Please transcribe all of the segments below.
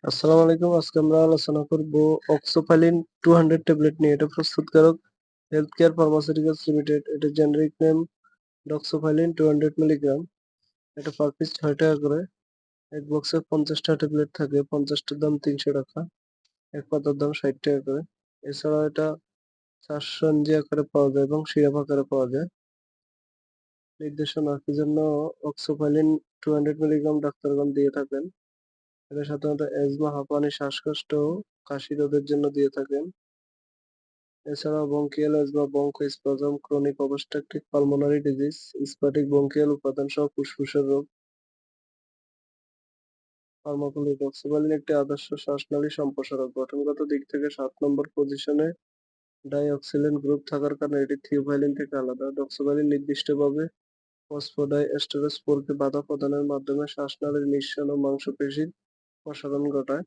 আসসালামু আলাইকুম। আজকে আমরা আলোচনা করব অক্সোফালিন 200 ট্যাবলেট নিয়ে। এটা প্রস্তুতকারক হেলথ কেয়ার ফার্মাসিউটিক্যালস লিমিটেড। এটা জেনেরিক নেম ডক্সোফাইলিন 200 মিলিগ্রাম। এটা পার পিস ৬ টাকা করে। এক বক্সে 50 টা ট্যাবলেট থাকে। 50 টার দাম 300 টাকা। এক পাতার দাম 60 টাকা করে। এছাড়াও এটা 400 এমজি আকারে পাওয়া যায় এবং সিরাপ আকারে পাওয়া যায়। নির্দেশনা কি জন্য অক্সোফাইলিন 200 মিলিগ্রাম ডাক্তারগণ দিয়ে থাকেন। এটা সাধারণত অ্যাজমা, হাঁপানি, শ্বাসকষ্ট ও কাশি রোধের জন্য দিয়ে থাকেন। এছাড়াও bronchial asthma, bronchospasm, chronic obstructive pulmonary disease, spastic bronchial উপাদান সহ ফুসফুসের রোগ। ফার্মাকোলজি ডক্সোভালিন একটি আদর্শ শ্বাসনালী সম্প্রসারক। গঠনগত দিক থেকে 7 নম্বর পজিশনে ডাইঅক্সিলেন গ্রুপ থাকার কারণে এটি থিওফাইলিন থেকে আলাদা। ডক্সোভালিন নির্দিষ্টভাবে ফসফোডাইএস্টারেজ 4 কে বাধা প্রদানের মাধ্যমে শ্বাসনালীর নিঃসরণ ও মাংসপেশির প্রসারণ ঘটায়।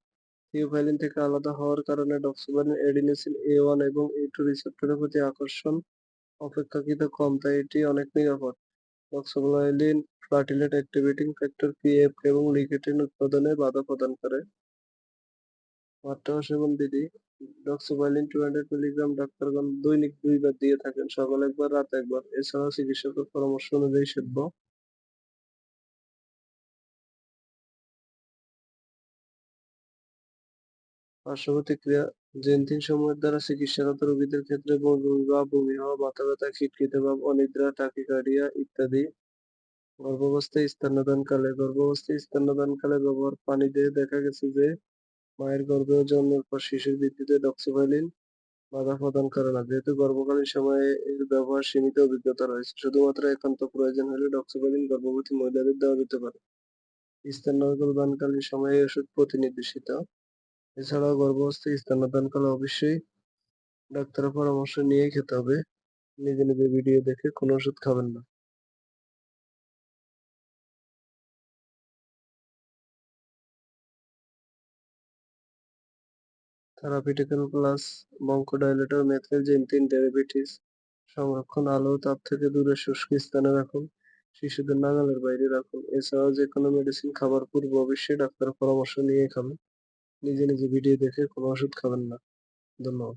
থিওফাইলিন থেকে আলাদা হওয়ার কারণে ডক্সোভালিন এডিনোসিন A1 এবং A2 রিসেপ্টরের প্রতি আকর্ষণ অপেক্ষাকৃত কম, তাই এটি অনেক নিরাপদ। ডক্সোভালিন প্লাটিলেট অ্যাক্টিভেটিং ফ্যাক্টর PF এবং লিকেটিন উৎপাদনে বাধা প্রদান করে। মাত্রা ও সেবন বিধি ডক্সোভালিন 200 মিলিগ্রাম ডাক্তারগণ দৈনিক 2 বার দিয়ে থাকেন, সকালে একবার, রাতে একবার। এছাড়াও চিকিৎসকের পরামর্শ অনুযায়ী সেব্য। পার্শ্ব প্রতিক্রিয়া জেনথিন সমূহের দ্বারা চিকিৎসারত রোগীদের ক্ষেত্রে বমি বমি ভাব, বমি হওয়া, মাথা ব্যথা, খিটখিটে ভাব, অনিদ্রা, টাকিকার্ডিয়া ইত্যাদি। গর্ভাবস্থায় স্তন্যদানকালে ব্যবহার পানিতে দেখা গেছে যে মায়ের গর্ভে ও জন্মের পর শিশুর বৃদ্ধিতে ডক্সোভাইলিন বাধা প্রদান করে না। যেহেতু গর্ভকালীন সময়ে এর ব্যবহার সীমিত অভিজ্ঞতা রয়েছে, শুধুমাত্র একান্ত প্রয়োজন হলে ডক্সোভাইলিন গর্ভবতী মহিলাদের দেওয়া যেতে পারে। স্তন্যদানকালীন সময়ে এই ওষুধ প্রতিনির্দেশিত। এছাড়াও গর্ভাবস্থায় স্তন্যদানকালে অবশ্যই ডাক্তারের পরামর্শ নিয়েই খেতে হবে। নিজে নিজে ভিডিও দেখে কোনো ওষুধ খাবেন না। থেরাপিউটিক্যাল প্লাস ব্রঙ্কোডাইলেটর মেথিলজিনথিন ডায়াবেটিস সংরক্ষণ আলো ও তাপ থেকে দূরে শুষ্ক স্থানে রাখুন। শিশুদের নাগালের বাইরে রাখুন। এছাড়াও যে কোনো মেডিসিন খাবার পূর্বে অবশ্যই ডাক্তারের পরামর্শ নিয়ে খাবেন। নিজে নিজে ভিডিও দেখে কোনো ওষুধ খাবেন না। ধন্যবাদ।